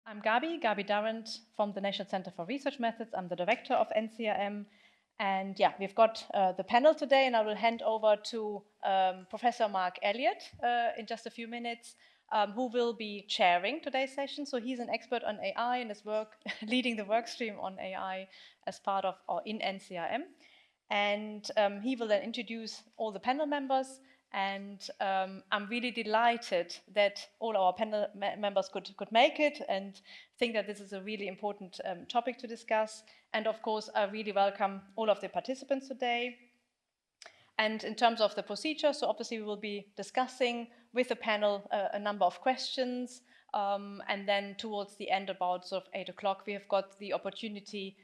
I'm Gabi Durrant from the National Center for Research Methods. I'm the director of NCRM. And yeah, we've got the panel today, and I will hand over to Professor Mark Elliott in just a few minutes, who will be chairing today's session. So he's an expert on AI and is leading the work stream on AI as part of or in NCRM. And he will then introduce all the panel members. And I'm really delighted that all our panel members could make it, and think that this is a really important topic to discuss. And of course, I really welcome all of the participants today. And in terms of the procedure, so obviously we will be discussing with the panel a number of questions. And then towards the end, about sort of 8 o'clock, we have got the opportunity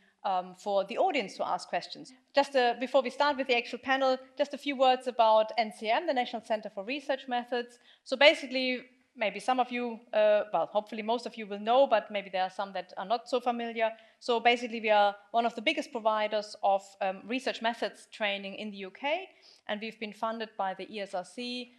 for the audience to ask questions. Just before we start with the actual panel, just a few words about NCRM, the National Center for Research Methods. So basically, maybe some of you, well, hopefully most of you will know, but maybe there are some that are not so familiar. So basically, we are one of the biggest providers of research methods training in the UK, and we've been funded by the ESRC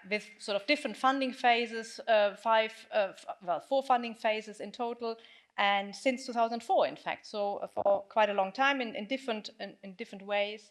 with sort of different funding phases, 4 funding phases in total. And since 2004, in fact, so for quite a long time in different ways.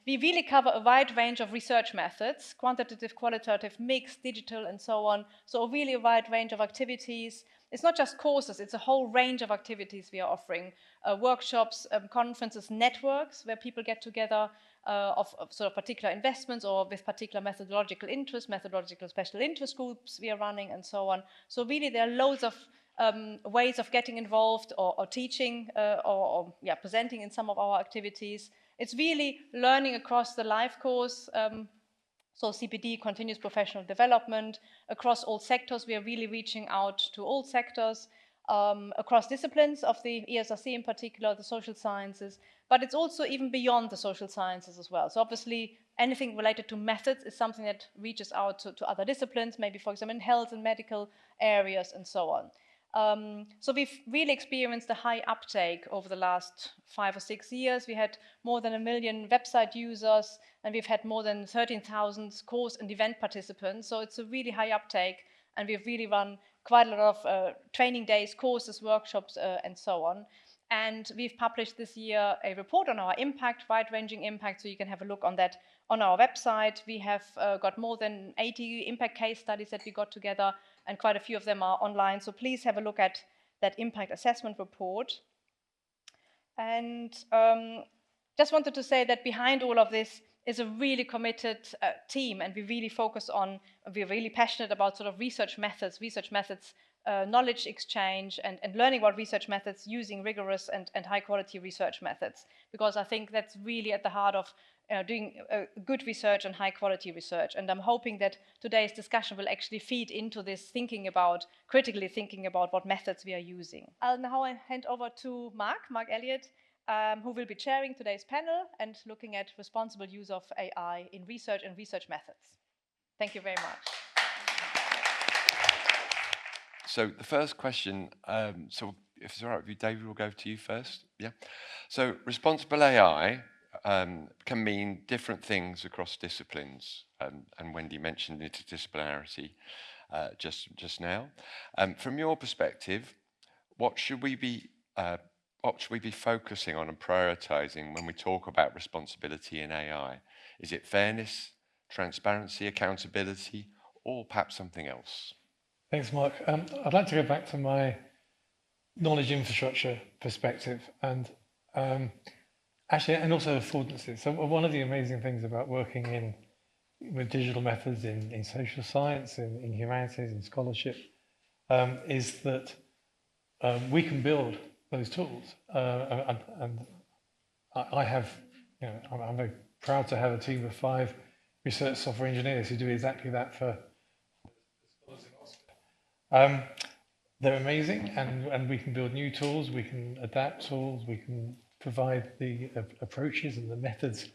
We really cover a wide range of research methods, quantitative, qualitative, mixed, digital, and so on. So really a wide range of activities. It's not just courses, it's a whole range of activities we are offering. Workshops, conferences, networks, where people get together of sort of particular investments or with particular methodological interests, methodological special interest groups we are running, and so on. So really there are loads of ways of getting involved or teaching or presenting in some of our activities. It's really learning across the life course, so CPD, continuous professional development, across all sectors. We are really reaching out to all sectors, across disciplines of the ESRC in particular, the social sciences, but it's also even beyond the social sciences as well. So obviously anything related to methods is something that reaches out to other disciplines, maybe for example in health and medical areas and so on. So we've really experienced a high uptake over the last 5 or 6 years. We had more than 1 million website users, and we've had more than 13,000 course and event participants. So it's a really high uptake, and we've really run quite a lot of training days, courses, workshops, and so on. And we've published this year a report on our impact, wide-ranging impact, so you can have a look on that on our website. We have got more than 80 impact case studies that we got together, and quite a few of them are online. So please have a look at that impact assessment report. And just wanted to say that behind all of this is a really committed team, and we really focus on, we're really passionate about sort of research methods, knowledge exchange, and learning about research methods using rigorous and high quality research methods, because I think that's really at the heart of doing good research and high quality research. And I'm hoping that today's discussion will actually feed into this critically thinking about what methods we are using. I'll now hand over to Mark Elliott, who will be chairing today's panel and looking at responsible use of AI in research and research methods. Thank you very much. So the first question, so if it's all right with you, David, we'll go to you first. Yeah. So responsible AI can mean different things across disciplines, and Wendy mentioned interdisciplinarity just now. From your perspective, what should we be focusing on and prioritizing when we talk about responsibility in AI? Is it fairness, transparency, accountability, or perhaps something else? Thanks, Mark. I'd like to go back to my knowledge infrastructure perspective and also affordances. So one of the amazing things about working with digital methods in social science, in humanities, in scholarship, is that we can build those tools. And I have, I'm very proud to have a team of 5 research software engineers who do exactly that for scholars in Oxford. They're amazing, and we can build new tools, we can adapt tools, we can provide the approaches and the methods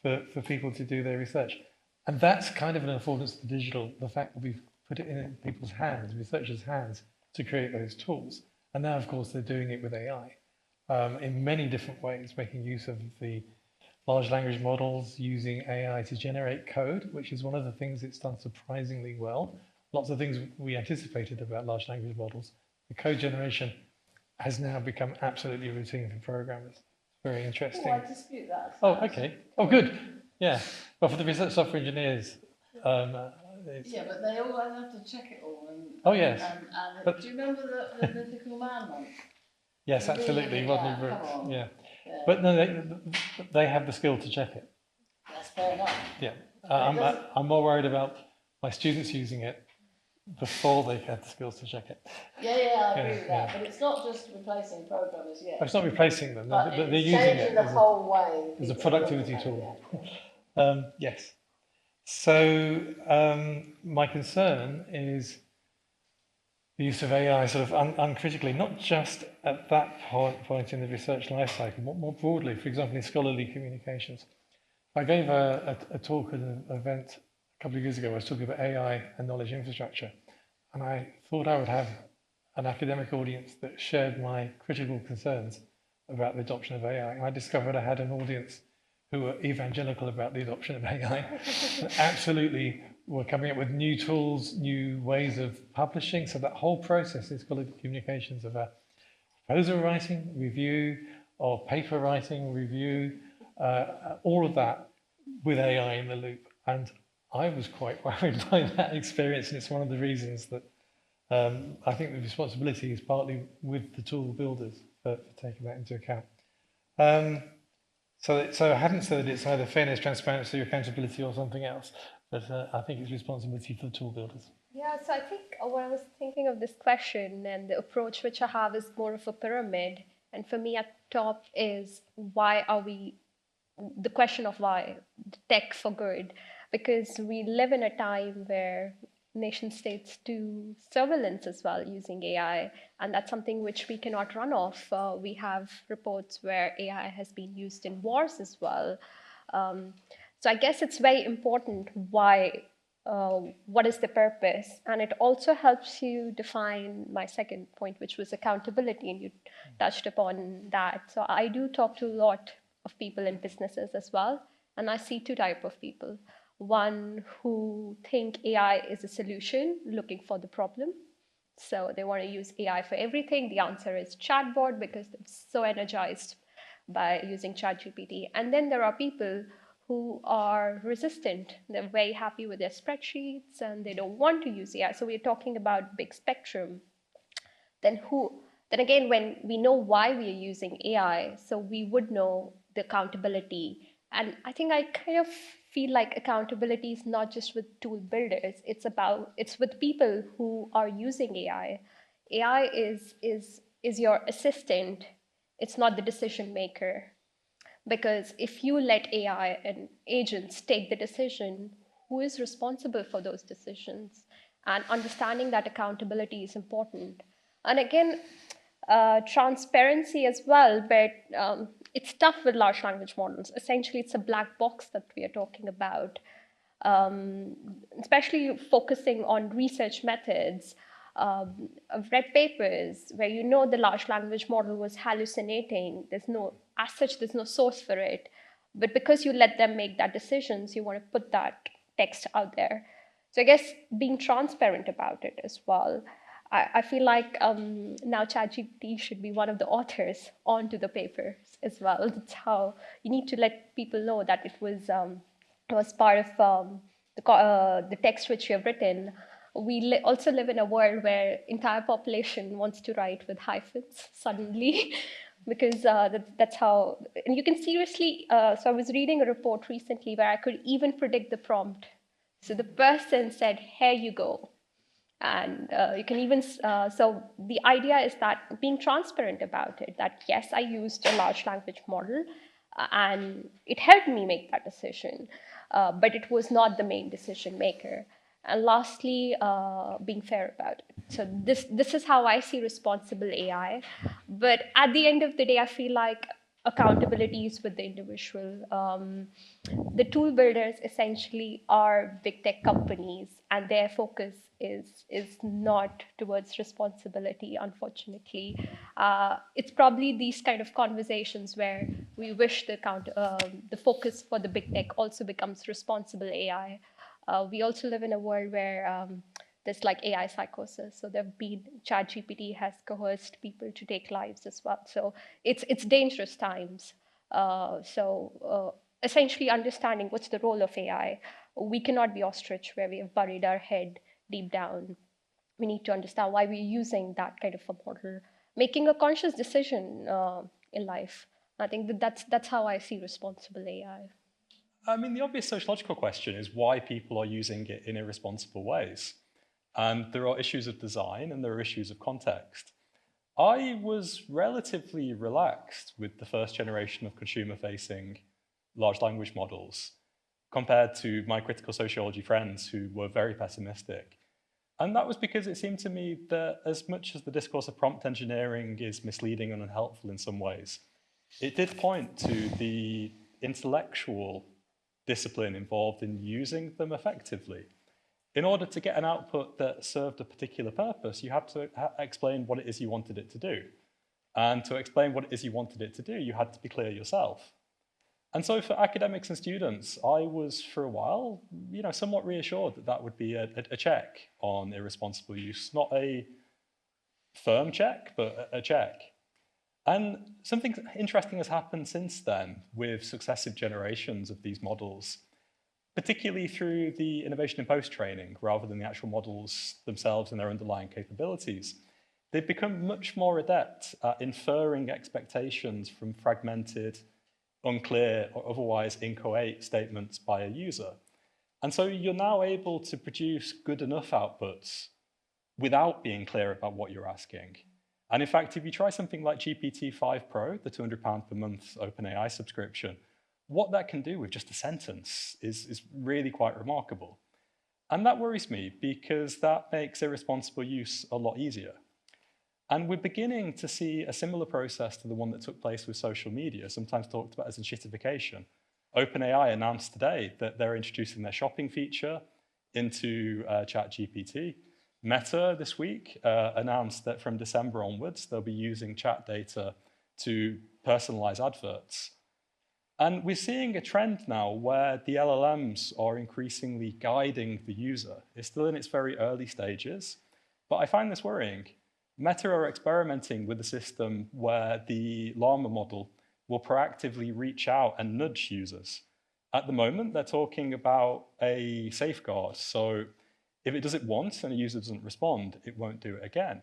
for people to do their research. And that's kind of an affordance to digital, the fact that we've put it in people's hands, researchers' hands, to create those tools. And now, of course, they're doing it with AI in many different ways, making use of the large language models, using AI to generate code, which is one of the things it's done surprisingly well. lots of things we anticipated about large language models, the code generation has now become absolutely routine for programmers. Very interesting. Oh, I dispute that. Oh, okay. Oh, good. Yeah. Well, for the research software engineers, yeah, but they all have to check it all. Oh, yes. And do you remember the Mythical Man one? Yes, absolutely. Really, Rodney yeah, Brooks. come on. Yeah. Yeah. But no, they have the skill to check it. That's fair enough. Yeah. I'm more worried about my students using it before they have the skills to check it. Yeah, I agree with that. But it's not just replacing programmers yet. It's not replacing them. But They're it's using it changing the whole way. as a productivity tool. Yes. So my concern is the use of AI sort of uncritically, not just at that point in the research life cycle, but more broadly, for example, in scholarly communications. I gave a talk at an event a couple of years ago. I was talking about AI and knowledge infrastructure, and I thought I would have an academic audience that shared my critical concerns about the adoption of AI. And I discovered I had an audience who were evangelical about the adoption of AI, and absolutely were coming up with new tools, new ways of publishing. So that whole process in scholarly communications of a proposal writing, review, or paper writing, review, all of that with AI in the loop. And I was quite worried by that experience, and it's one of the reasons that I think the responsibility is partly with the tool builders for taking that into account. So I haven't said that it's either fairness, transparency, accountability, or something else, but I think it's responsibility for the tool builders. Yeah, so I think when I was thinking of this question and the approach which I have is more of a pyramid, and for me at top is the question of why, tech for good, because we live in a time where nation states do surveillance as well using AI, and that's something which we cannot run off. We have reports where AI has been used in wars as well. So I guess it's very important why, what is the purpose, and it also helps you define my second point, which was accountability, and you touched upon that. So I do talk to a lot of people in businesses as well, and I see two types of people. One who think AI is a solution, looking for the problem. So they want to use AI for everything. The answer is chatbot because they're so energized by using ChatGPT. And then there are people who are resistant. They're very happy with their spreadsheets and they don't want to use AI. So we're talking about big spectrum. Then again, when we know why we are using AI, so we would know the accountability. And I think I kind of feel like accountability is not just with tool builders. It's with people who are using AI. AI is your assistant. It's not the decision maker. Because if you let AI and agents take the decision, who is responsible for those decisions? And understanding that accountability is important. And again, transparency as well, but it's tough with large language models. Essentially, it's a black box that we are talking about, especially focusing on research methods. I've read papers where the large language model was hallucinating. There's no source for it. But because you let them make that decisions, you want to put that text out there. So I guess being transparent about it as well. I feel like now ChatGPT should be one of the authors onto the papers as well. That's how you need to let people know that it was part of the text which you have written. We also live in a world where entire population wants to write with hyphens suddenly, because that's how. And you can seriously. So I was reading a report recently where I could even predict the prompt. So the person said, "Here you go." And you can even, so the idea is that being transparent about it, that yes, I used a large language model and it helped me make that decision, but it was not the main decision maker. And lastly, being fair about it. So this is how I see responsible AI. But at the end of the day, I feel like accountability is with the individual. The tool builders essentially are big tech companies, and their focus is not towards responsibility, unfortunately. It's probably these kind of conversations where we wish the focus for the big tech also becomes responsible AI. We also live in a world where there's like AI psychosis. So ChatGPT has coerced people to take lives as well. So it's dangerous times. Essentially understanding what's the role of AI. We cannot be ostrich where we have buried our head deep down. We need to understand why we're using that kind of a model, making a conscious decision in life. I think that's how I see responsible AI. I mean, the obvious sociological question is why people are using it in irresponsible ways. And there are issues of design and there are issues of context. I was relatively relaxed with the first generation of consumer-facing large language models compared to my critical sociology friends who were very pessimistic. And that was because it seemed to me that as much as the discourse of prompt engineering is misleading and unhelpful in some ways, it did point to the intellectual discipline involved in using them effectively. In order to get an output that served a particular purpose, you had to explain what it is you wanted it to do. And to explain what it is you wanted it to do, you had to be clear yourself. And so for academics and students, I was, for a while, somewhat reassured that that would be a check on irresponsible use. Not a firm check, but a check. And something interesting has happened since then with successive generations of these models, particularly through the innovation in post-training rather than the actual models themselves and their underlying capabilities. They've become much more adept at inferring expectations from fragmented, unclear, or otherwise inchoate statements by a user. And so you're now able to produce good enough outputs without being clear about what you're asking. And in fact, if you try something like GPT-5 Pro, the £200 per month OpenAI subscription, what that can do with just a sentence is really quite remarkable. And that worries me because that makes irresponsible use a lot easier. And we're beginning to see a similar process to the one that took place with social media, sometimes talked about as shittification. OpenAI announced today that they're introducing their shopping feature into ChatGPT. Meta this week announced that from December onwards, they'll be using chat data to personalize adverts. And we're seeing a trend now where the LLMs are increasingly guiding the user. It's still in its very early stages, but I find this worrying. Meta are experimenting with a system where the Llama model will proactively reach out and nudge users. At the moment, they're talking about a safeguard. So if it does it once and a user doesn't respond, it won't do it again.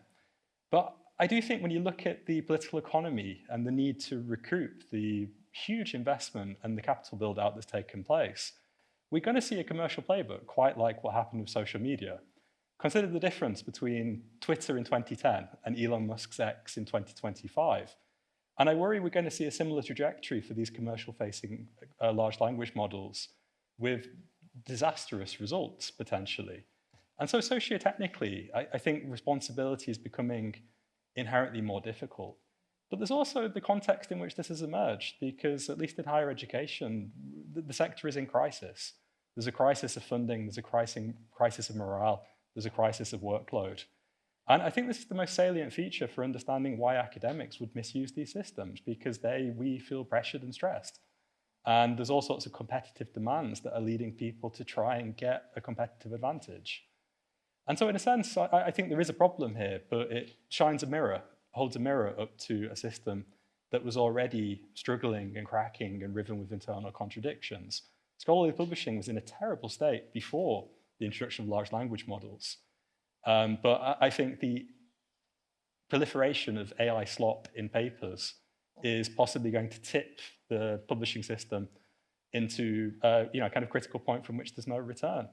But I do think when you look at the political economy and the need to recoup the huge investment and the capital build out that's taken place, we're going to see a commercial playbook quite like what happened with social media. Consider the difference between Twitter in 2010 and Elon Musk's X in 2025. And I worry we're going to see a similar trajectory for these commercial-facing large language models with disastrous results, potentially. And so sociotechnically, I think responsibility is becoming inherently more difficult. But there's also the context in which this has emerged, because at least in higher education, the sector is in crisis. There's a crisis of funding, there's a crisis of morale, there's a crisis of workload. And I think this is the most salient feature for understanding why academics would misuse these systems, because we feel pressured and stressed. And there's all sorts of competitive demands that are leading people to try and get a competitive advantage. And so in a sense, I think there is a problem here, but it shines a mirror, holds a mirror up to a system that was already struggling and cracking and riven with internal contradictions. Scholarly publishing was in a terrible state before the introduction of large language models. But I think the proliferation of AI slop in papers is possibly going to tip the publishing system into a kind of critical point from which there's no return.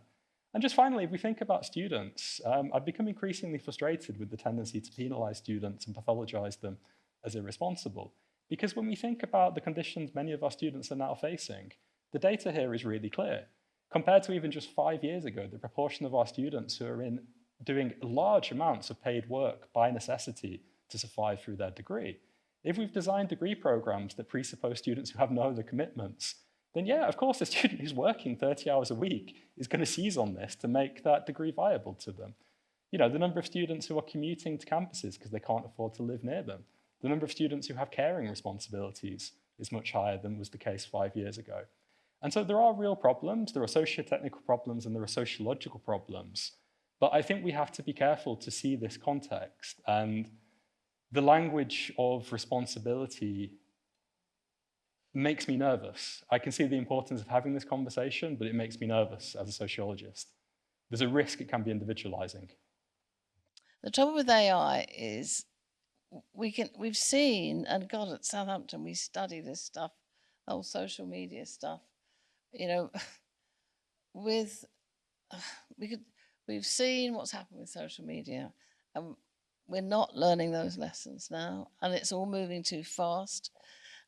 And just finally, if we think about students, I've become increasingly frustrated with the tendency to penalize students and pathologize them as irresponsible. Because when we think about the conditions many of our students are now facing, the data here is really clear. Compared to even just 5 years ago, the proportion of our students who are doing large amounts of paid work by necessity to survive through their degree. If we've designed degree programs that presuppose students who have no other commitments, then yeah, of course, a student who's working 30 hours a week is going to seize on this to make that degree viable to them. The number of students who are commuting to campuses because they can't afford to live near them. The number of students who have caring responsibilities is much higher than was the case 5 years ago. And so there are real problems. There are socio-technical problems and there are sociological problems. But I think we have to be careful to see this context, and the language of responsibility makes me nervous. I can see the importance of having this conversation, but it makes me nervous as a sociologist. There's a risk it can be individualizing. The trouble with AI is we've seen, and God, at Southampton we study this stuff, whole social media stuff. You know, we've seen what's happened with social media, and we're not learning those lessons now, and it's all moving too fast.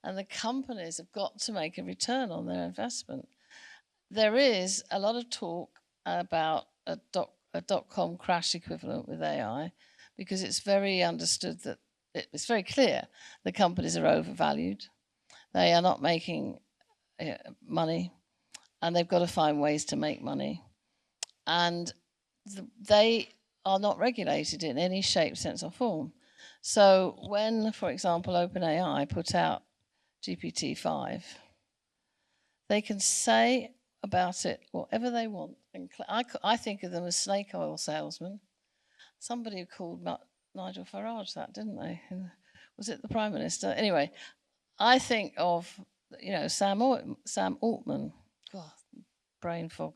And the companies have got to make a return on their investment. There is a lot of talk about a dot-com crash equivalent with AI, because it's very understood that it's very clear the companies are overvalued. They are not making money, and they've got to find ways to make money. And they are not regulated in any shape, sense, or form. So when, for example, OpenAI put out GPT-5, they can say about it whatever they want. And I think of them as snake oil salesmen. Somebody called Nigel Farage that, didn't they? Was it the Prime Minister? Anyway, I think of, you know, Sam Altman. God, brain fog.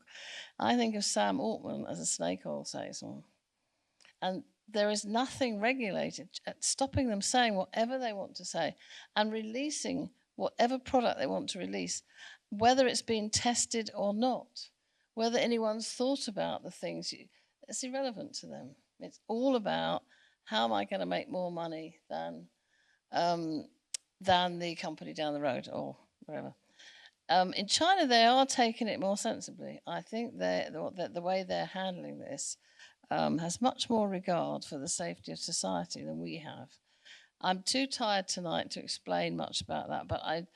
I think of Sam Altman as a snake oil salesman. And there is nothing regulated at stopping them saying whatever they want to say and releasing whatever product they want to release, whether it's been tested or not, whether anyone's thought about the things. It's irrelevant to them. It's all about how am I going to make more money than the company down the road or wherever. In China, they are taking it more sensibly. I think the way they're handling this has much more regard for the safety of society than we have. I'm too tired tonight to explain much about that, but I'm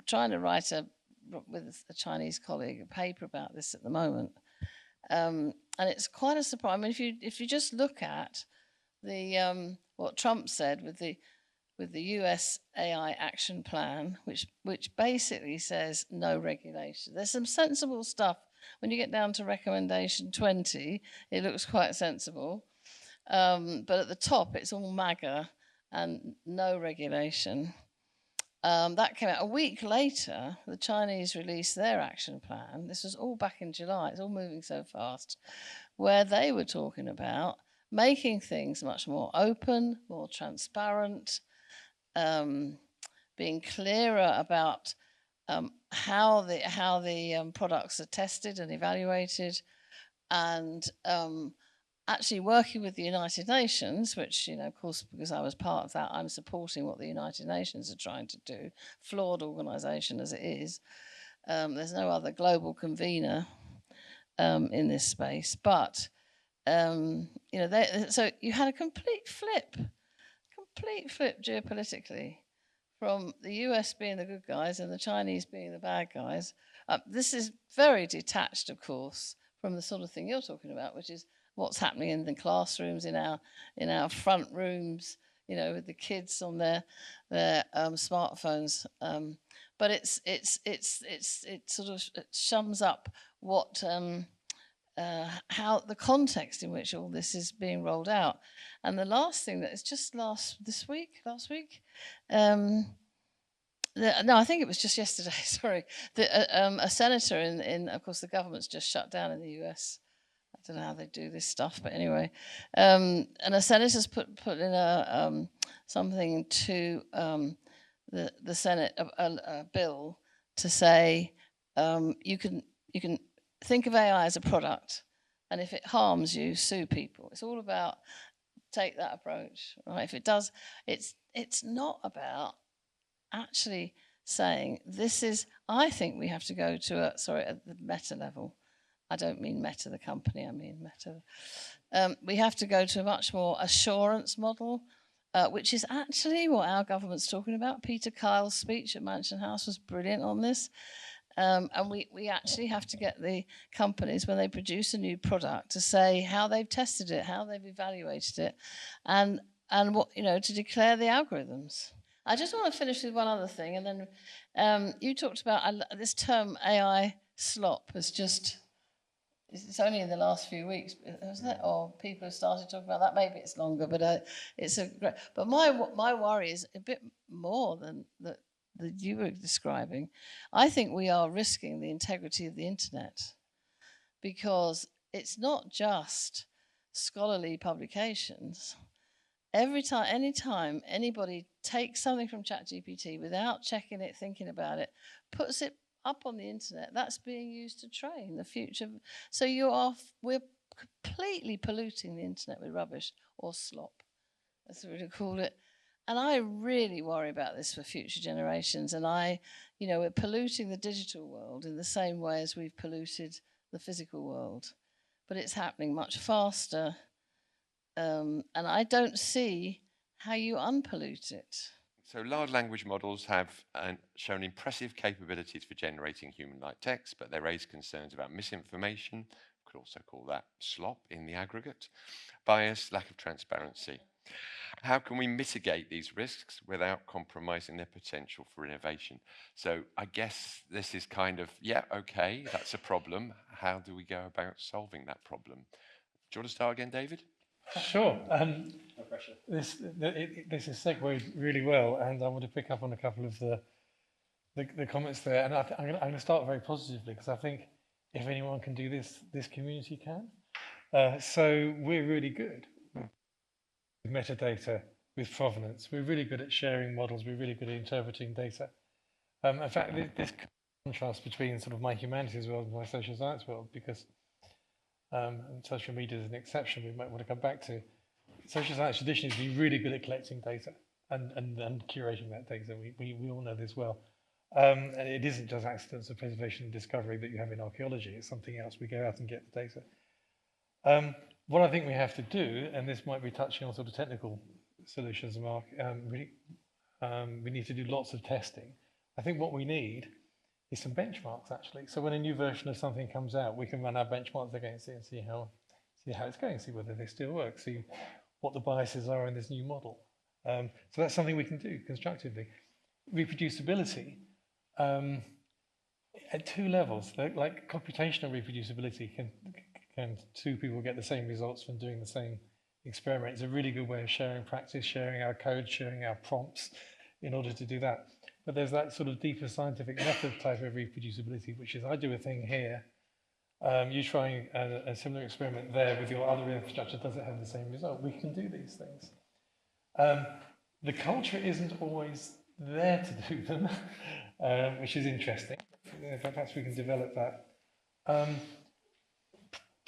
trying to write with a Chinese colleague a paper about this at the moment, and it's quite a surprise. I mean, if you just look at the what Trump said with the US AI action plan, which basically says no regulation. There's some sensible stuff. When you get down to recommendation 20, it looks quite sensible. But at the top, it's all MAGA and no regulation. That came out a week later. The Chinese released their action plan. This was all back in July. It's all moving so fast, where they were talking about making things much more open, more transparent, being clearer about how the products are tested and evaluated, and actually working with the United Nations, which, you know, of course, because I was part of that, I'm supporting what the United Nations are trying to do, flawed organisation as it is. There's no other global convener in this space, but you know, so you had a complete flip geopolitically, from the US being the good guys and the Chinese being the bad guys. This is very detached, of course, from the sort of thing you're talking about, which is what's happening in the classrooms, in our front rooms, you know, with the kids on their smartphones. But it sort of sums up what how the context in which all this is being rolled out. And the last thing that is just last week, no, I think it was just yesterday, sorry, a senator of course, the government's just shut down in the US. I don't know how they do this stuff, but anyway. And a senator's put in something to the Senate, a bill to say you can think of AI as a product, and if it harms you, sue people. It's all about take that approach, right? If it does, it's not about actually saying this is. I think we have to go to at the meta level. I don't mean Meta the company. I mean Meta. We have to go to a much more assurance model, which is actually what our government's talking about. Peter Kyle's speech at Mansion House was brilliant on this. And we actually have to get the companies, when they produce a new product, to say how they've tested it, how they've evaluated it, and what, you know, to declare the algorithms. I just want to finish with one other thing, and then you talked about this term AI slop has just It's only in the last few weeks, wasn't it? Or people have started talking about that. Maybe it's longer, but it's a great. But my worry is a bit more than that you were describing. I think we are risking the integrity of the internet, because it's not just scholarly publications. Anytime anybody takes something from ChatGPT without checking it, thinking about it, puts it up on the internet, that's being used to train the future. So we're completely polluting the internet with rubbish, or slop, that's what we call it. And I really worry about this for future generations. And we're polluting the digital world in the same way as we've polluted the physical world, but it's happening much faster. And I don't see how you unpollute it. So large language models have shown impressive capabilities for generating human-like text, but they raise concerns about misinformation. We could also call that slop in the aggregate, bias, lack of transparency. How can we mitigate these risks without compromising their potential for innovation? So I guess this is kind of, okay, that's a problem. How do we go about solving that problem? Do you want to start again, David? Sure. No pressure. This is segued really well, and I want to pick up on a couple of the comments there. And I'm going to start very positively, because I think if anyone can do this, this community can. So we're really good with metadata, with provenance. We're really good at sharing models. We're really good at interpreting data. In fact, this contrast between sort of my humanities world and my social science world, because social media is an exception we might want to come back to. Social science tradition is be really good at collecting data and curating that data. We all know this well. And it isn't just accidents of preservation and discovery that you have in archaeology. It's something else. We go out and get the data. What I think we have to do, and this might be touching on sort of technical solutions, Mark, we need to do lots of testing. I think what we need is some benchmarks, actually. So when a new version of something comes out, we can run our benchmarks against it and see how it's going, see whether they still work, see what the biases are in this new model. So that's something we can do constructively. Reproducibility at two levels. Like computational reproducibility, can two people get the same results from doing the same experiment? It's a really good way of sharing practice, sharing our code, sharing our prompts in order to do that. But there's that sort of deeper scientific method type of reproducibility, which is I do a thing here, you try a similar experiment there with your other infrastructure, does it have the same result? We can do these things. The culture isn't always there to do them, which is interesting. Perhaps we can develop that.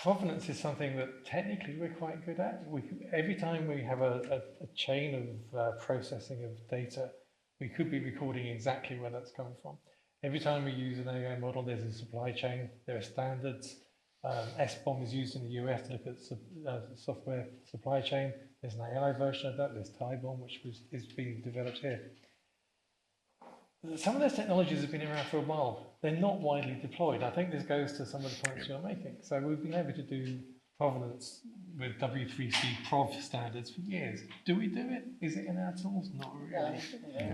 Provenance is something that technically we're quite good at. Every time we have a chain of processing of data, we could be recording exactly where that's coming from. Every time we use an AI model, there's a supply chain, there are standards. SBOM is used in the US to look at software supply chain. There's an AI version of that. There's TIBOM, which is being developed here. Some of those technologies have been around for a while. They're not widely deployed. I think this goes to some of the points you're making. So we've been able to do provenance with W3C prov standards for years. Do we do it? Is it in our tools? Not really.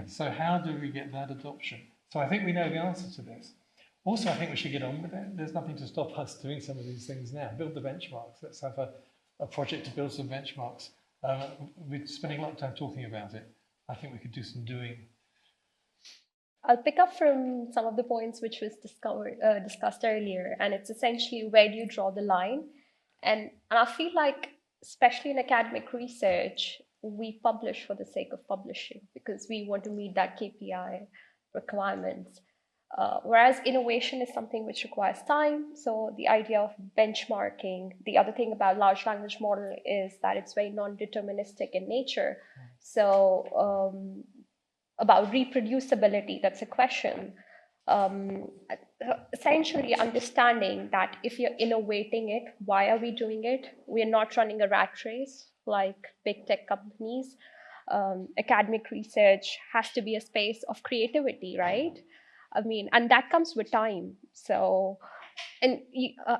So how do we get that adoption? So I think we know the answer to this. Also, I think we should get on with it. There's nothing to stop us doing some of these things now. Build the benchmarks. Let's have a project to build some benchmarks. We're spending a lot of time talking about it. I think we could do some doing. I'll pick up from some of the points which was discussed earlier, and it's essentially where do you draw the line? And I feel like, especially in academic research, we publish for the sake of publishing because we want to meet that KPI requirements. Whereas innovation is something which requires time. So the idea of benchmarking, the other thing about large language model is that it's very non-deterministic in nature. So about reproducibility, that's a question. Essentially understanding that if you're innovating it, why are we doing it? We're not running a rat race like big tech companies. Academic research has to be a space of creativity, right? I mean, and that comes with time. So, and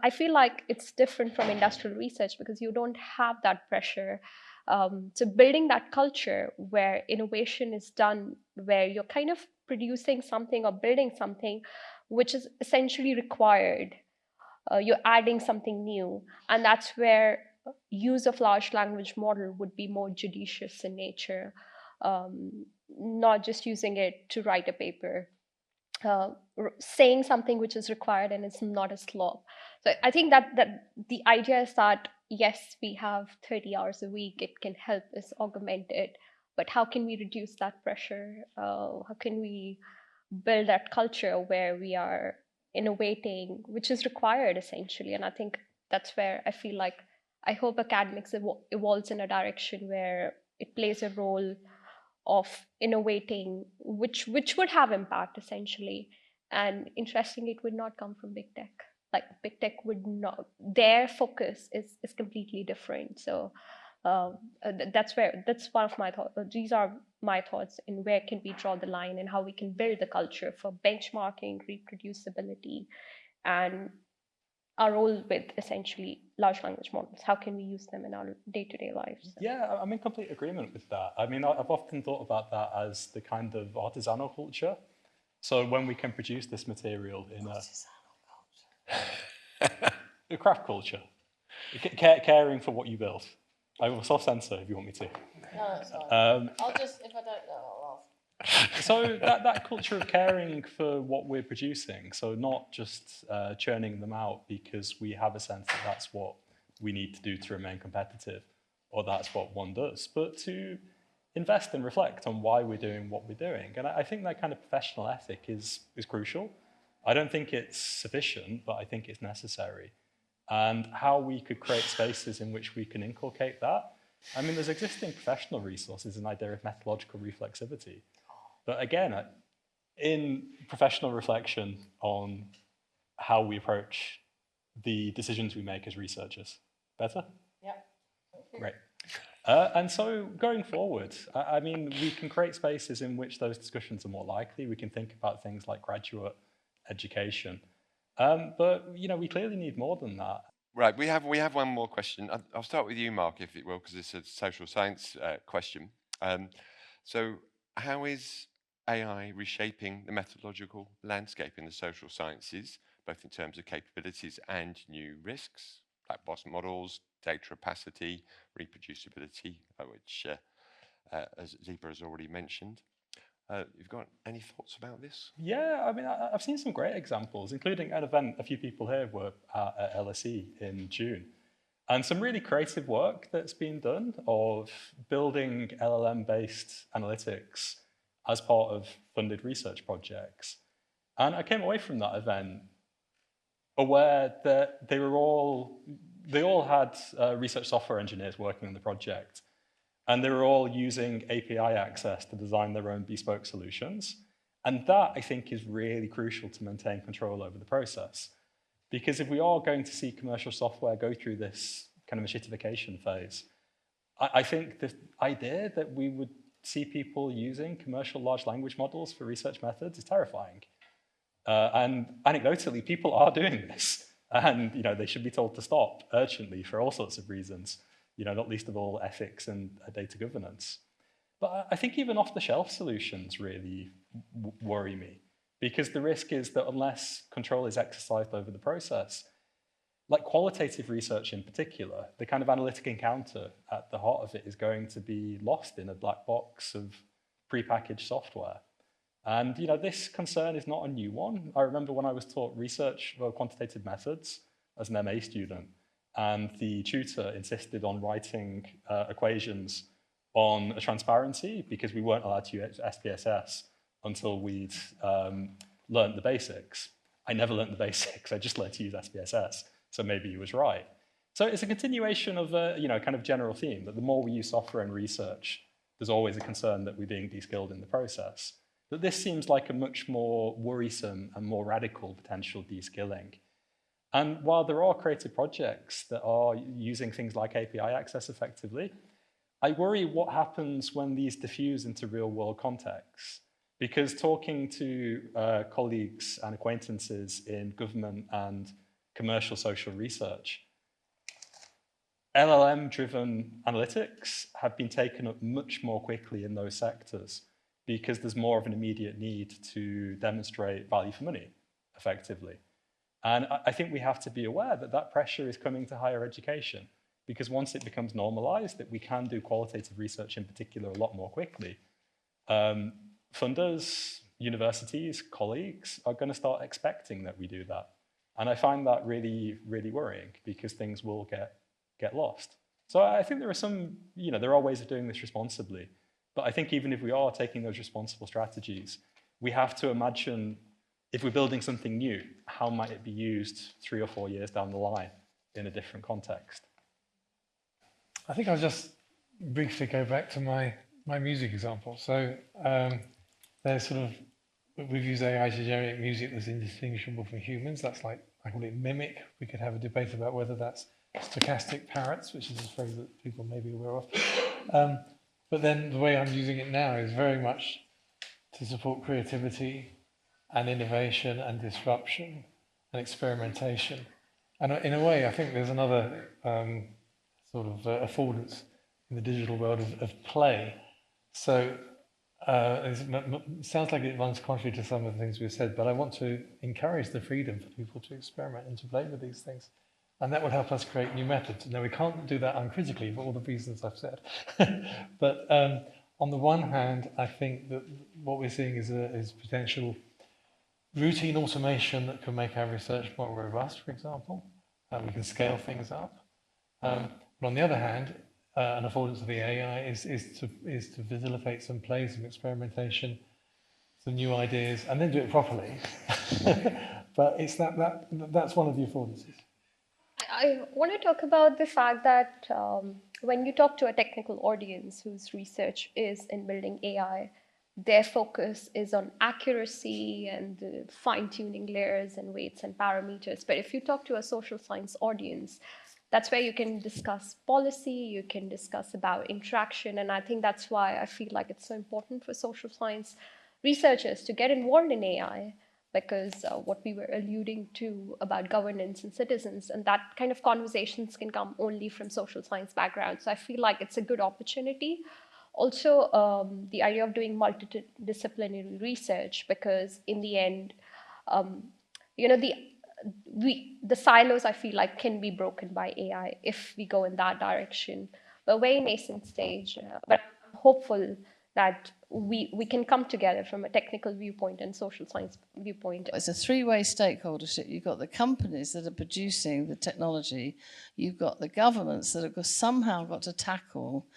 I feel like it's different from industrial research because you don't have that pressure. So building that culture where innovation is done, where you're kind of producing something or building something which is essentially required you're adding something new. And that's where use of large language model would be more judicious in nature, not just using it to write a paper, saying something which is required and it's not a slop. So I think that the idea is that, yes, we have 30 hours a week, it can help us augment it, but how can we reduce that pressure? How can we build that culture where we are innovating, which is required essentially? And I think that's where I feel like I hope academics evolves in a direction where it plays a role of innovating, which would have impact essentially. And interestingly, it would not come from big tech. Like big tech would not, their focus is completely different. So that's one of my thoughts. These are my thoughts in where can we draw the line and how we can build the culture for benchmarking, reproducibility, and our role with essentially large language models. How can we use them in our day-to-day lives? Yeah, I'm in complete agreement with that. I mean, I've often thought about that as the kind of artisanal culture. So when we can produce this material in a craft culture, caring for what you build. I will self-censor if you want me to. No, it's fine. I'll just, if I don't know, I'll ask. So that culture of caring for what we're producing, so not just churning them out because we have a sense that that's what we need to do to remain competitive, or that's what one does, but to invest and reflect on why we're doing what we're doing. And I think that kind of professional ethic is crucial. I don't think it's sufficient, but I think it's necessary. And how we could create spaces in which we can inculcate that. I mean, there's existing professional resources, an idea of methodological reflexivity. But again, in professional reflection on how we approach the decisions we make as researchers. Better? Yeah. Great. And so going forward, I mean, we can create spaces in which those discussions are more likely. We can think about things like graduate education. But, you know, we clearly need more than that. Right, we have one more question. I'll start with you, Mark, if it will, because it's a social science question. So how is AI reshaping the methodological landscape in the social sciences, both in terms of capabilities and new risks, like box models, data opacity, reproducibility, which as Zeba has already mentioned? You've got any thoughts about this? Yeah, I mean, I've seen some great examples, including an event a few people here were at LSE in June. And some really creative work that's been done of building LLM-based analytics as part of funded research projects. And I came away from that event aware that they all had research software engineers working on the project. And they were all using API access to design their own bespoke solutions. And that, I think, is really crucial to maintain control over the process. Because if we are going to see commercial software go through this kind of machitification phase, I think the idea that we would see people using commercial large language models for research methods is terrifying. And anecdotally, people are doing this. And they should be told to stop urgently for all sorts of reasons. Not least of all ethics and data governance. But I think even off-the-shelf solutions really worry me, because the risk is that unless control is exercised over the process, like qualitative research in particular, the kind of analytic encounter at the heart of it is going to be lost in a black box of prepackaged software. And this concern is not a new one. I remember when I was taught research or quantitative methods as an MA student, and the tutor insisted on writing equations on a transparency because we weren't allowed to use SPSS until we'd learned the basics. I never learned the basics, I just learned to use SPSS, so maybe he was right. So it's a continuation of a kind of general theme that the more we use software in research, there's always a concern that we're being de-skilled in the process. But this seems like a much more worrisome and more radical potential de-skilling. And while there are creative projects that are using things like API access effectively, I worry what happens when these diffuse into real-world contexts. Because talking to colleagues and acquaintances in government and commercial social research, LLM-driven analytics have been taken up much more quickly in those sectors because there's more of an immediate need to demonstrate value for money effectively. And I think we have to be aware that that pressure is coming to higher education, because once it becomes normalized that we can do qualitative research in particular a lot more quickly, funders, universities, colleagues are going to start expecting that we do that. And I find that really, really worrying, because things will get lost. So I think there are some, there are ways of doing this responsibly. But I think even if we are taking those responsible strategies, we have to imagine, if we're building something new, how might it be used 3 or 4 years down the line in a different context? I think I'll just briefly go back to my music example. So there's sort of, we've used AI to generate music that's indistinguishable from humans. That's like, I call it mimic. We could have a debate about whether that's stochastic parrots, which is a phrase that people may be aware of. But then the way I'm using it now is very much to support creativity and innovation and disruption and experimentation. And in a way, I think there's another sort of affordance in the digital world of play. So it sounds like it runs contrary to some of the things we've said, but I want to encourage the freedom for people to experiment and to play with these things. And that will help us create new methods. Now, we can't do that uncritically for all the reasons I've said. But on the one hand, I think that what we're seeing is potential routine automation that can make our research more robust, for example. We can scale things up. But on the other hand, an affordance of the AI is to facilitate some play, some experimentation, some new ideas, and then do it properly. But it's that's one of the affordances. I want to talk about the fact that when you talk to a technical audience whose research is in building AI, their focus is on accuracy and the fine-tuning layers and weights and parameters. But if you talk to a social science audience, that's where you can discuss policy, you can discuss about interaction, and I think that's why I feel like it's so important for social science researchers to get involved in AI, because what we were alluding to about governance and citizens, and that kind of conversations can come only from social science backgrounds. So I feel like it's a good opportunity. Also, the idea of doing multidisciplinary research, because in the end, the silos I feel like can be broken by AI if we go in that direction. But very nascent stage, but I'm hopeful that we can come together from a technical viewpoint and social science viewpoint. It's a three-way stakeholdership. You've got the companies that are producing the technology, you've got the governments that have somehow got to tackle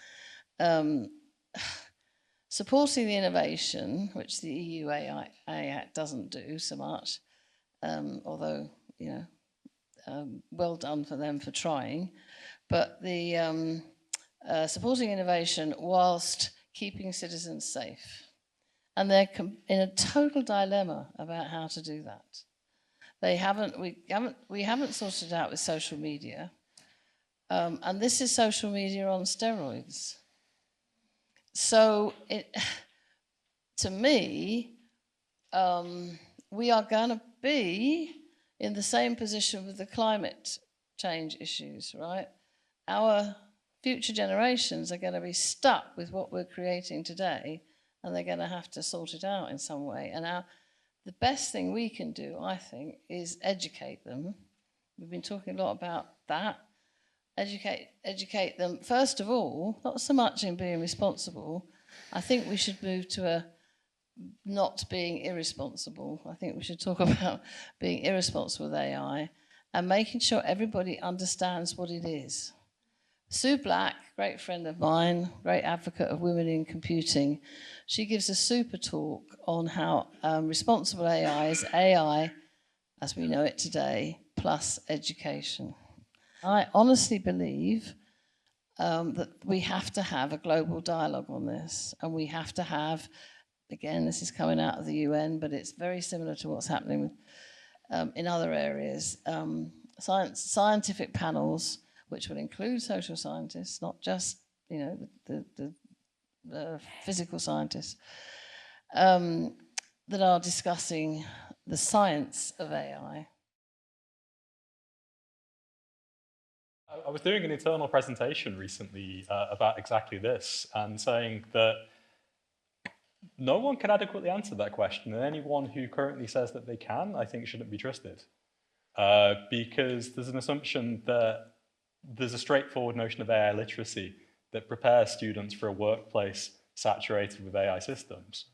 supporting the innovation, which the EU AI Act doesn't do so much, although, well done for them for trying, but the supporting innovation whilst keeping citizens safe. And they're in a total dilemma about how to do that. We haven't sorted it out with social media. And this is social media on steroids. So to me, we are going to be in the same position with the climate change issues, right? Our future generations are going to be stuck with what we're creating today, and they're going to have to sort it out in some way. And the best thing we can do, I think, is educate them. We've been talking a lot about that. Educate them, first of all, not so much in being responsible. I think we should move to not being irresponsible. I think we should talk about being irresponsible with AI and making sure everybody understands what it is. Sue Black, great friend of mine, great advocate of women in computing, she gives a super talk on how responsible AI is AI, as we know it today, plus education. I honestly believe that we have to have a global dialogue on this, and we have to have, again, this is coming out of the UN, but it's very similar to what's happening with, in other areas, scientific panels, which will include social scientists, not just the physical scientists, that are discussing the science of AI. I was doing an internal presentation recently about exactly this, and saying that no one can adequately answer that question, and anyone who currently says that they can, I think, shouldn't be trusted. because there's an assumption that there's a straightforward notion of AI literacy that prepares students for a workplace saturated with AI systems.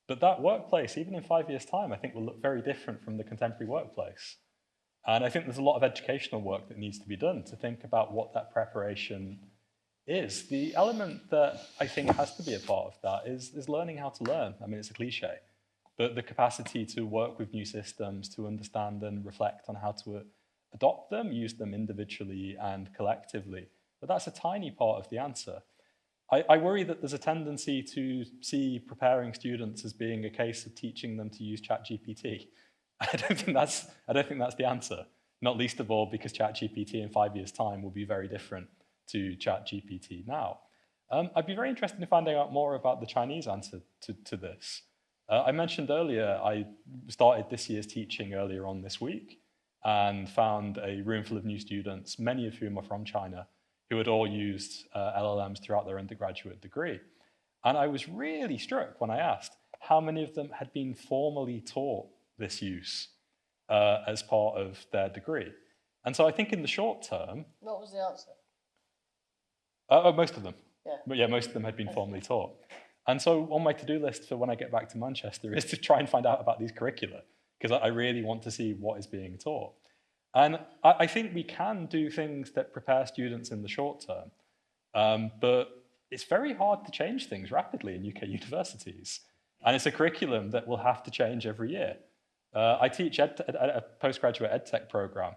But that workplace, even in 5 years' time, I think will look very different from the contemporary workplace. And I think there's a lot of educational work that needs to be done to think about what that preparation is. The element that I think has to be a part of that is learning how to learn. I mean, it's a cliche, but the capacity to work with new systems, to understand and reflect on how to adopt them, use them individually and collectively. But that's a tiny part of the answer. I worry that there's a tendency to see preparing students as being a case of teaching them to use ChatGPT. I don't think that's the answer, not least of all because ChatGPT in 5 years' time will be very different to ChatGPT now. I'd be very interested in finding out more about the Chinese answer to this. I mentioned earlier, I started this year's teaching earlier on this week and found a room full of new students, many of whom are from China, who had all used LLMs throughout their undergraduate degree. And I was really struck when I asked how many of them had been formally taught this use as part of their degree. And so I think in the short term... What was the answer? Most of them. Yeah. But yeah, most of them had been formally taught. And so on my to-do list for when I get back to Manchester is to try and find out about these curricula, because I really want to see what is being taught. And I think we can do things that prepare students in the short term, but it's very hard to change things rapidly in UK universities. And it's a curriculum that will have to change every year. I teach a postgraduate EdTech program,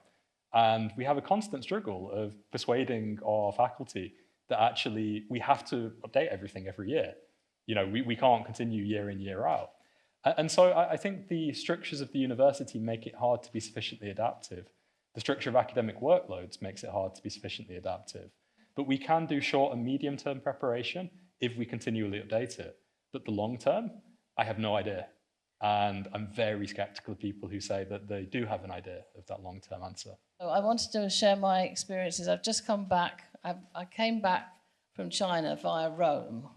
and we have a constant struggle of persuading our faculty that actually we have to update everything every year. You know, we can't continue year in, year out. And so I think the structures of the university make it hard to be sufficiently adaptive. The structure of academic workloads makes it hard to be sufficiently adaptive. But we can do short and medium term preparation if we continually update it. But the long term, I have no idea. And I'm very skeptical of people who say that they do have an idea of that long term answer. So I wanted to share my experiences. I've just come back. I came back from China via Rome.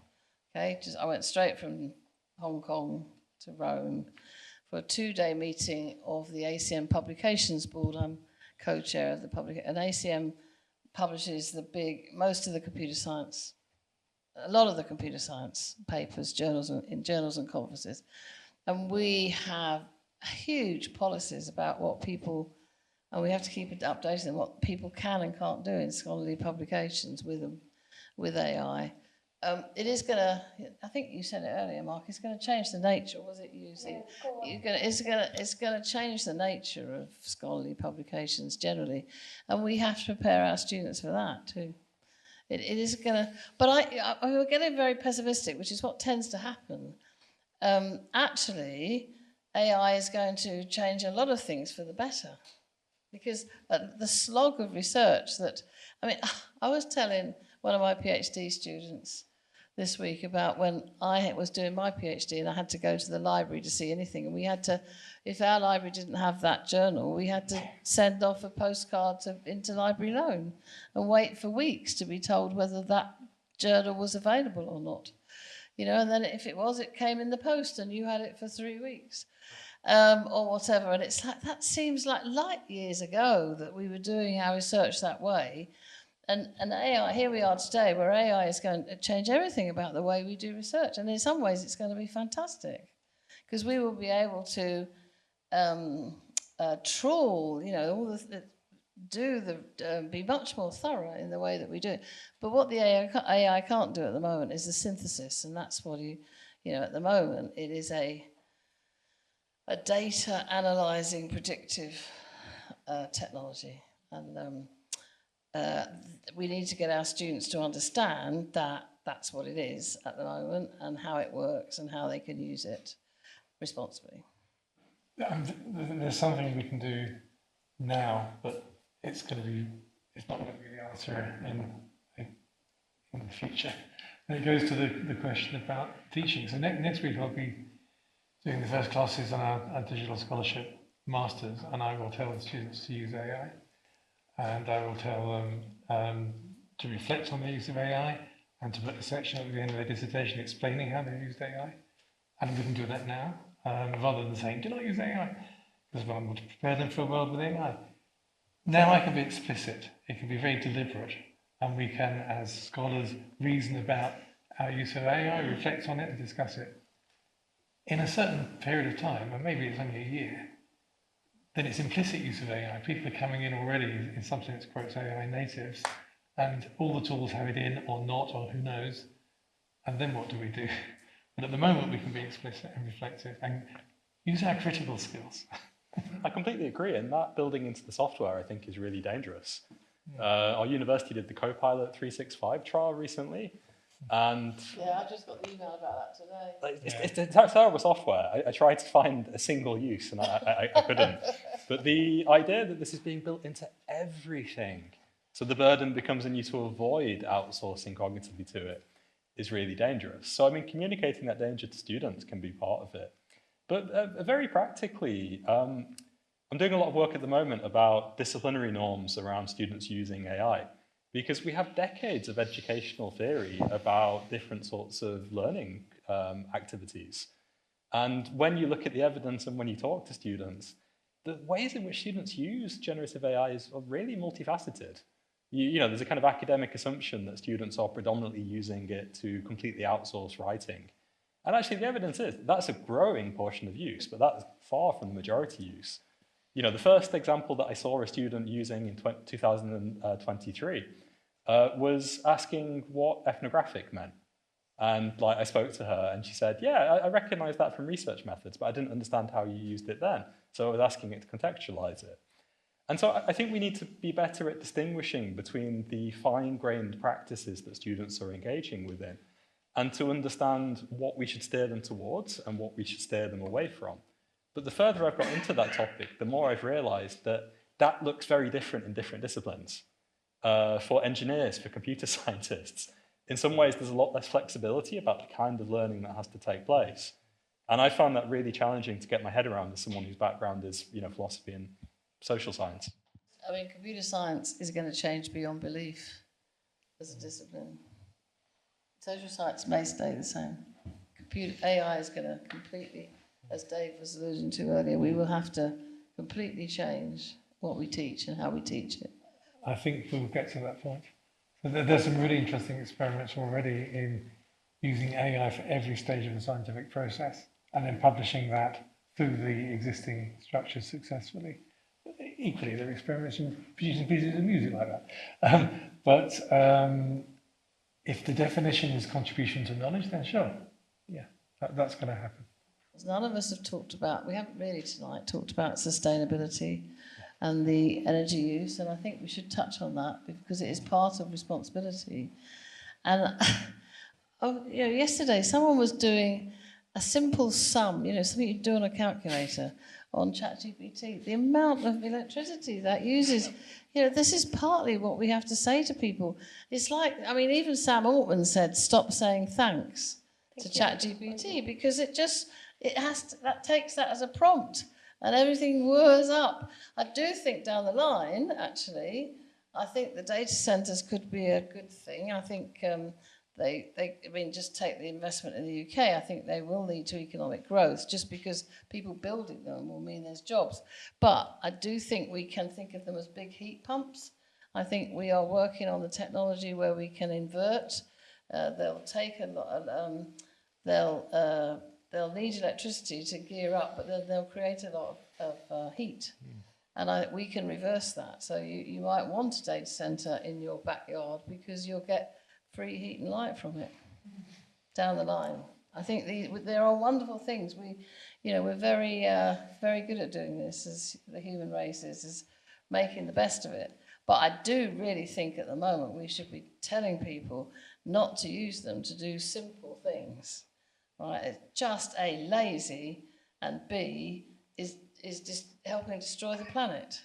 Okay, I went straight from Hong Kong to Rome for a 2-day meeting of the ACM Publications Board. I'm co-chair of the public, and ACM publishes most of the computer science, a lot of the computer science papers, journals and conferences. And we have huge policies about what people, and we have to keep it updated on what people can and can't do in scholarly publications with AI. It is going to, I think you said it earlier, Mark, it's going to change the nature, was it you? It's going to change the nature of scholarly publications generally. And we have to prepare our students for that too. It is going to, but we're getting very pessimistic, which is what tends to happen. Actually, AI is going to change a lot of things for the better. Because the slog of research that, I mean, I was telling one of my PhD students this week about when I was doing my PhD and I had to go to the library to see anything. And we had to, if our library didn't have that journal, we had to send off a postcard to interlibrary loan and wait for weeks to be told whether that journal was available or not. You know, and then if it was, it came in the post and you had it for 3 weeks. Or whatever, and it's like, that seems like light years ago that we were doing our research that way. And AI, here we are today, where AI is going to change everything about the way we do research. And in some ways, it's going to be fantastic, because we will be able to trawl, you know, all be much more thorough in the way that we do it. But what the AI can't do at the moment is the synthesis, and that's what you know, at the moment, it is a data analyzing predictive technology. And we need to get our students to understand that that's what it is at the moment and how it works and how they can use it responsibly. There's something we can do now, but it's not going to be the answer in the future. And it goes to the question about teaching. So next week I'll be doing the first classes on our digital scholarship masters, and I will tell the students to use AI, and I will tell them to reflect on the use of AI and to put a section at the end of their dissertation explaining how they used AI. And we can do that now, rather than saying, do not use AI. as well, to prepare them for a world with AI. Now I can be explicit, it can be very deliberate, and we can, as scholars, reason about our use of AI, reflect on it and discuss it. In a certain period of time, and maybe it's only a year, then it's implicit use of AI. People are coming in already in some sense, quotes AI natives, and all the tools have it in or not, or who knows, and then what do we do? But at the moment we can be explicit and reflective and use our critical skills. I completely agree, and that building into the software I think is really dangerous. Our university did the Copilot 365 trial recently, and Yeah, I just got the email about that today. it's terrible software. I tried to find a single use and I couldn't. But the idea that this is being built into everything, so the burden becomes a need to avoid outsourcing cognitively to it, is really dangerous. So I mean, communicating that danger to students can be part of it. But very practically, I'm doing a lot of work at the moment about disciplinary norms around students using AI, because we have decades of educational theory about different sorts of learning activities. And when you look at the evidence and when you talk to students, the ways in which students use generative AI are really multifaceted. You know, there's a kind of academic assumption that students are predominantly using it to completely outsource writing. And actually the evidence is that's a growing portion of use, but that's far from the majority use. You know, the first example that I saw a student using in 2023 was asking what ethnographic meant. And like I spoke to her and she said, yeah, I recognize that from research methods, but I didn't understand how you used it then. So I was asking it to contextualize it. And so I think we need to be better at distinguishing between the fine-grained practices that students are engaging within and to understand what we should steer them towards and what we should steer them away from. But the further I've got into that topic, the more I've realized that that looks very different in different disciplines. For engineers, for computer scientists, in some ways there's a lot less flexibility about the kind of learning that has to take place. And I found that really challenging to get my head around as someone whose background is, you know, philosophy and social science. I mean, computer science is going to change beyond belief as a discipline. Social science may stay the same. AI is going to completely, as Dave was alluding to earlier, we will have to completely change what we teach and how we teach it. I think we'll get to that point. So there's some really interesting experiments already in using AI for every stage of the scientific process and then publishing that through the existing structures successfully. Equally, there are experiments in producing pieces of music like that. But if the definition is contribution to knowledge, then sure, yeah, that's going to happen. None of us have talked about, we haven't really tonight talked about sustainability and the energy use, and I think we should touch on that because it is part of responsibility. And you know, yesterday someone was doing a simple sum, you know, something you do on a calculator on ChatGPT, the amount of electricity that uses. You know, this is partly what we have to say to people. It's like, I mean, even Sam Altman said, stop saying thanks to ChatGPT because it has to, that takes that as a prompt and everything whirs up. I do think down the line, actually, I think the data centres could be a good thing. I think I mean, just take the investment in the UK, I think they will lead to economic growth just because people building them will mean there's jobs. But I do think we can think of them as big heat pumps. I think we are working on the technology where we can invert. They'll take a lot, they'll need electricity to gear up, but then they'll create a lot of heat. And we can reverse that. So you might want a data centre in your backyard because you'll get free heat and light from it down the line. I think there are wonderful things. We're very good at doing this as the human race is making the best of it. But I do really think at the moment we should be telling people not to use them to do simple things. Right? It's just A, lazy, and B, is just helping destroy the planet.